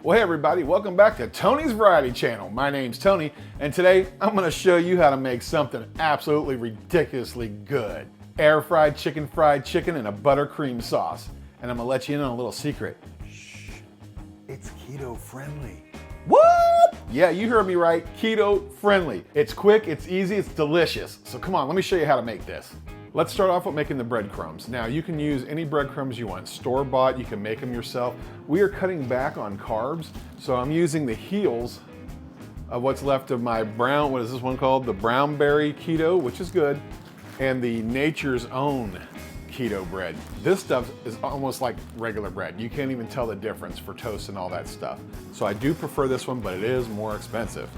Well, hey everybody, welcome back to Tony's Variety Channel. My name's Tony, and today I'm gonna show you how to make something absolutely ridiculously good. Air fried chicken in a buttercream sauce. And I'm gonna let you in on a little secret. Shh, it's keto friendly. What? Yeah, you heard me right, keto friendly. It's quick, it's easy, it's delicious. So come on, let me show you how to make this. Let's start off with making the breadcrumbs. Now you can use any breadcrumbs you want, store-bought, you can make them yourself. We are cutting back on carbs, so I'm using the heels of what's left of my brown, what is this one called? The brown berry keto, which is good, and the Nature's Own keto bread. This stuff is almost like regular bread. You can't even tell the difference for toast and all that stuff. So I do prefer this one, but it is more expensive.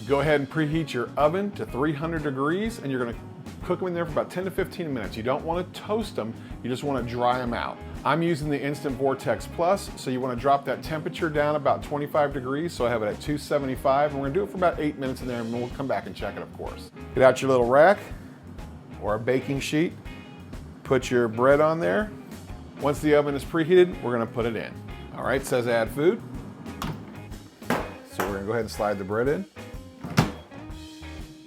Go ahead and preheat your oven to 300 degrees, and you're gonna cook them in there for about 10 to 15 minutes. You don't want to toast them, you just want to dry them out. I'm using the Instant Vortex Plus, so you want to drop that temperature down about 25 degrees, so I have it at 275, and we're going to do it for about 8 minutes in there, and we'll come back and check it, of course. Get out your little rack or a baking sheet, put your bread on there. Once the oven is preheated, we're going to put it in. All right, it says add food. So we're going to go ahead and slide the bread in.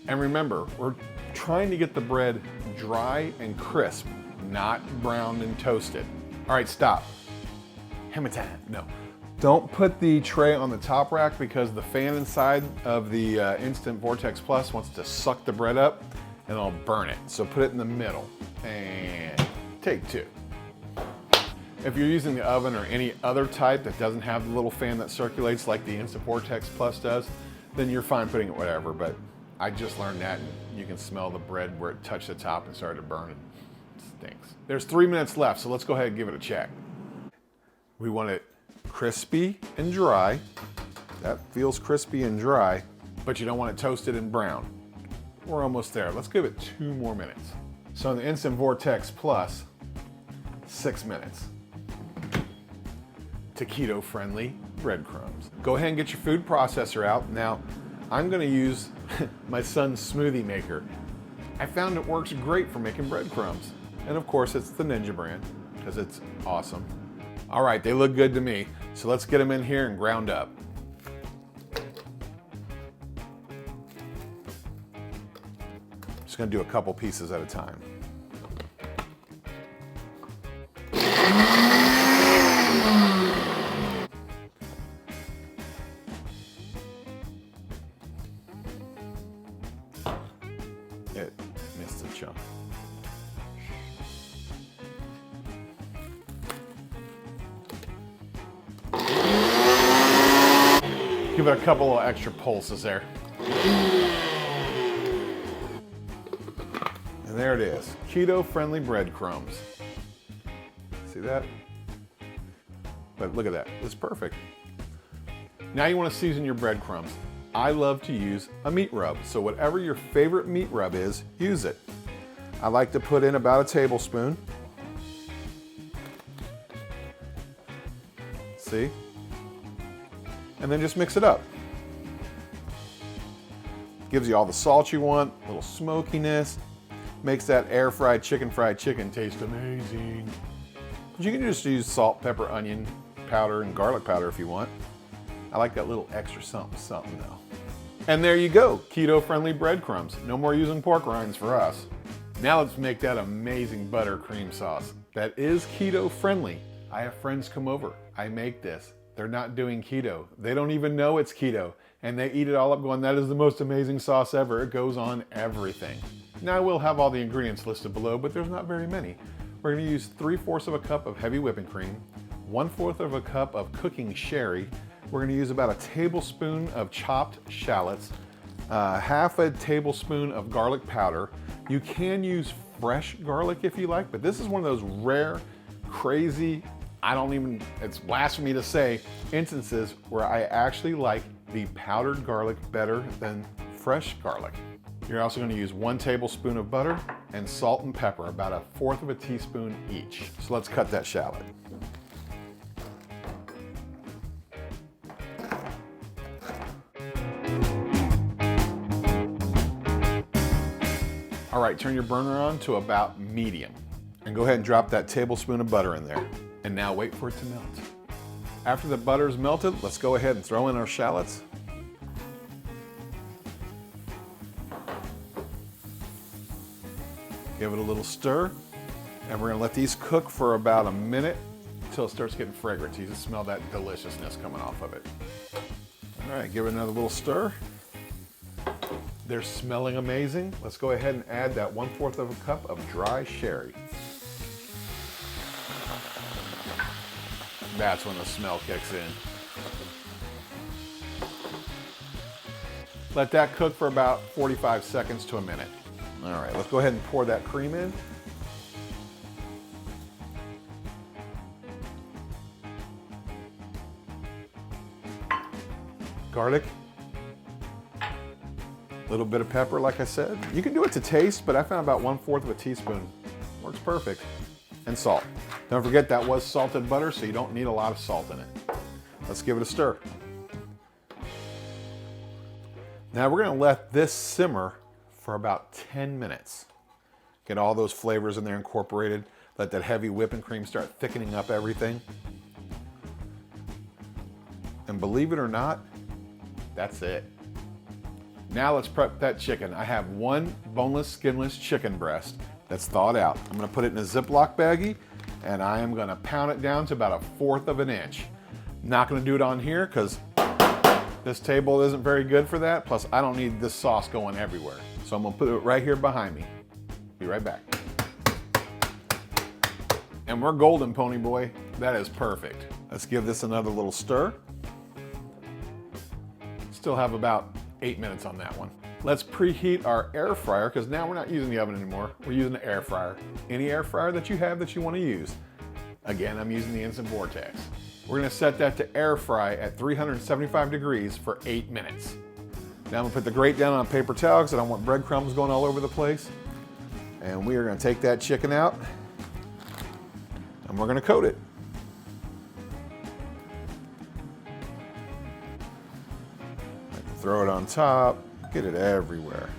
And remember, we're trying to get the bread dry and crisp, not browned and toasted. All right, stop. Hammer time. No. Don't put the tray on the top rack because the fan inside of the Instant Vortex Plus wants to suck the bread up and it'll burn it. So put it in the middle and take two. If you're using the oven or any other type that doesn't have the little fan that circulates like the Instant Vortex Plus does, then you're fine putting it whatever, but I just learned that, and you can smell the bread where it touched the top and started to burn. It stinks. There's 3 minutes left, so let's go ahead and give it a check. We want it crispy and dry. That feels crispy and dry, but you don't want it toasted and brown. We're almost there. Let's give it 2 more minutes. So in the Instant Vortex Plus, 6 minutes to keto-friendly breadcrumbs. Go ahead and get your food processor out. Now, I'm gonna use my son's smoothie maker. I found it works great for making breadcrumbs. And of course, it's the Ninja brand, because it's awesome. All right, they look good to me. So let's get them in here and ground up. Just gonna do a couple pieces at a time. It missed a chunk. Give it a couple of extra pulses there. And there it is, keto-friendly breadcrumbs. See that? But look at that, it's perfect. Now you want to season your breadcrumbs. I love to use a meat rub, so whatever your favorite meat rub is, use it. I like to put in about a tablespoon. See? And then just mix it up. Gives you all the salt you want, a little smokiness, makes that air fried chicken taste amazing. But you can just use salt, pepper, onion powder, and garlic powder if you want. I like that little extra something though. And there you go, keto-friendly breadcrumbs. No more using pork rinds for us. Now let's make that amazing buttercream sauce. That is keto-friendly. I have friends come over, I make this. They're not doing keto. They don't even know it's keto. And they eat it all up going, that is the most amazing sauce ever. It goes on everything. Now I will have all the ingredients listed below, but there's not very many. We're gonna use 3/4 of a cup of heavy whipping cream, 1/4 of a cup of cooking sherry. We're gonna use about a tablespoon of chopped shallots, half a tablespoon of garlic powder. You can use fresh garlic if you like, but this is one of those rare, crazy, it's blasphemy to say, instances where I actually like the powdered garlic better than fresh garlic. You're also going to use 1 tablespoon of butter and salt and pepper, about 1/4 of a teaspoon each. So let's cut that shallot. All right, turn your burner on to about medium and go ahead and drop that tablespoon of butter in there. And now wait for it to melt. After the butter's melted, let's go ahead and throw in our shallots. Give it a little stir, and we're gonna let these cook for about a minute until it starts getting fragrant. You can smell that deliciousness coming off of it. All right, give it another little stir. They're smelling amazing. Let's go ahead and add that 1/4 of a cup of dry sherry. That's when the smell kicks in. Let that cook for about 45 seconds to a minute. All right, let's go ahead and pour that cream in. Garlic. A little bit of pepper, like I said. You can do it to taste, but I found about 1/4 of a teaspoon. Works perfect. And salt. Don't forget that was salted butter, so you don't need a lot of salt in it. Let's give it a stir. Now we're gonna let this simmer for about 10 minutes. Get all those flavors in there incorporated. Let that heavy whipping cream start thickening up everything. And believe it or not, that's it. Now let's prep that chicken. I have one boneless, skinless chicken breast that's thawed out. I'm gonna put it in a Ziploc baggie, and I am gonna pound it down to about 1/4 of an inch. Not gonna do it on here because this table isn't very good for that. Plus, I don't need this sauce going everywhere. So I'm gonna put it right here behind me. Be right back. And we're golden, Pony Boy. That is perfect. Let's give this another little stir. Still have about 8 minutes on that one. Let's preheat our air fryer, because now we're not using the oven anymore. We're using the air fryer. Any air fryer that you have that you want to use. Again, I'm using the Instant Vortex. We're gonna set that to air fry at 375 degrees for 8 minutes. Now I'm gonna put the grate down on a paper towel because I don't want breadcrumbs going all over the place. And we are gonna take that chicken out and we're gonna coat it. Throw it on top, get it everywhere.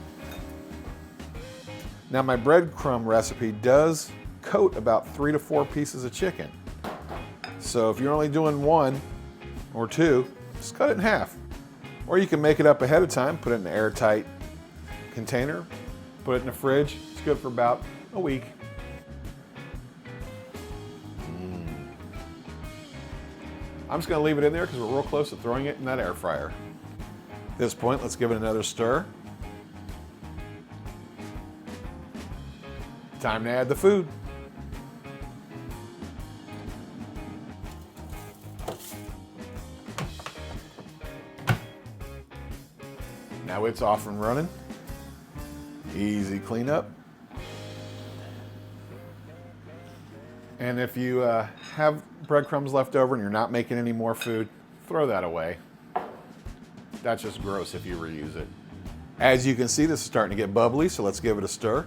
Now my breadcrumb recipe does coat about 3 to 4 pieces of chicken. So if you're only doing 1 or 2, just cut it in half. Or you can make it up ahead of time, put it in an airtight container, put it in the fridge. It's good for about a week. I'm just gonna leave it in there because we're real close to throwing it in that air fryer. At this point, let's give it another stir. Time to add the food. Now it's off and running. Easy cleanup. And if you have breadcrumbs left over and you're not making any more food, throw that away. That's just gross if you reuse it. As you can see, this is starting to get bubbly, so let's give it a stir.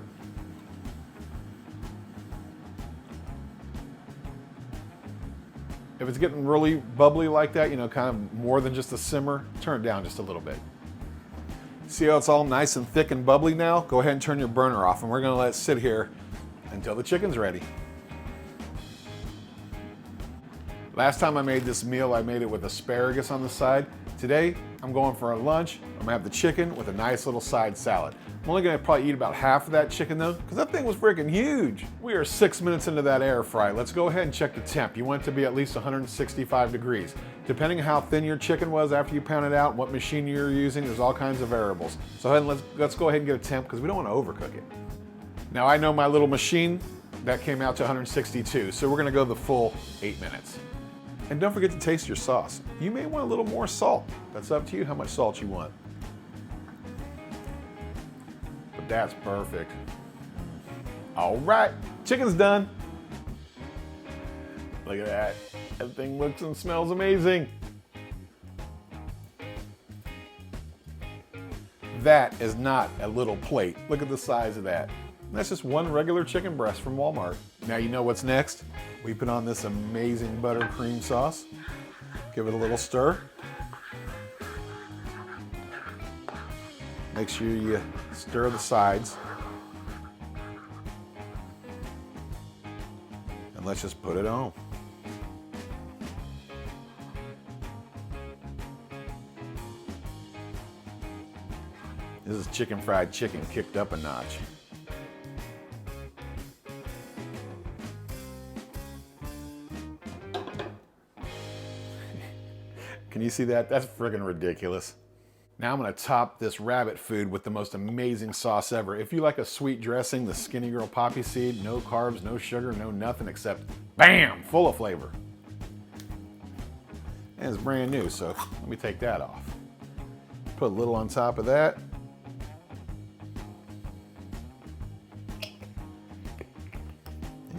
If it's getting really bubbly like that, you know, kind of more than just a simmer, turn it down just a little bit. See how it's all nice and thick and bubbly now? Go ahead and turn your burner off, and we're gonna let it sit here until the chicken's ready. Last time I made this meal, I made it with asparagus on the side. Today, I'm going for a lunch. I'm gonna have the chicken with a nice little side salad. I'm only gonna probably eat about half of that chicken though, because that thing was freaking huge. We are 6 minutes into that air fry. Let's go ahead and check the temp. You want it to be at least 165 degrees. Depending on how thin your chicken was after you pound it out, what machine you're using, there's all kinds of variables. So let's go ahead and get a temp because we don't want to overcook it. Now I know my little machine, that came out to 162, so we're gonna go the full 8 minutes. And don't forget to taste your sauce. You may want a little more salt. That's up to you how much salt you want. But that's perfect. All right, chicken's done. Look at that. That thing looks and smells amazing. That is not a little plate. Look at the size of that. That's just one regular chicken breast from Walmart. Now you know what's next. We put on this amazing buttercream sauce. Give it a little stir. Make sure you stir the sides. And let's just put it on. This is chicken fried chicken kicked up a notch. Can you see that? That's friggin' ridiculous. Now I'm gonna top this rabbit food with the most amazing sauce ever. If you like a sweet dressing, the Skinny Girl poppy seed, no carbs, no sugar, no nothing except bam, full of flavor. And it's brand new, so let me take that off. Put a little on top of that.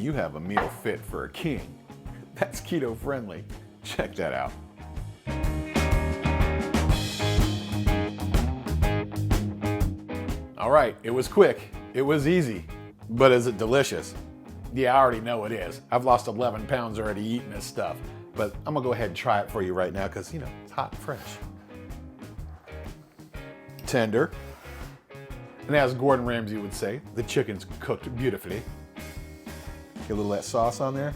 And you have a meal fit for a king. That's keto friendly. Check that out. All right, it was quick, it was easy, but is it delicious? Yeah, I already know it is. I've lost 11 pounds already eating this stuff, but I'm gonna go ahead and try it for you right now because, you know, it's hot and fresh. Tender. And as Gordon Ramsay would say, the chicken's cooked beautifully. Get a little of that sauce on there.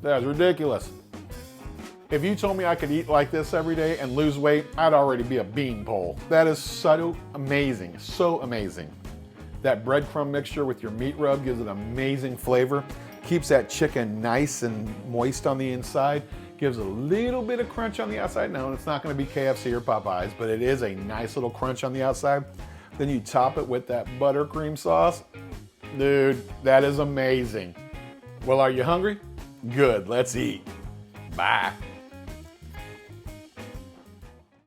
That's ridiculous. If you told me I could eat like this every day and lose weight, I'd already be a beanpole. That is so amazing, so amazing. That breadcrumb mixture with your meat rub gives it amazing flavor, keeps that chicken nice and moist on the inside, gives a little bit of crunch on the outside. No, it's not gonna be KFC or Popeyes, but it is a nice little crunch on the outside. Then you top it with that buttercream sauce. Dude, that is amazing. Well, are you hungry? Good, let's eat. Bye.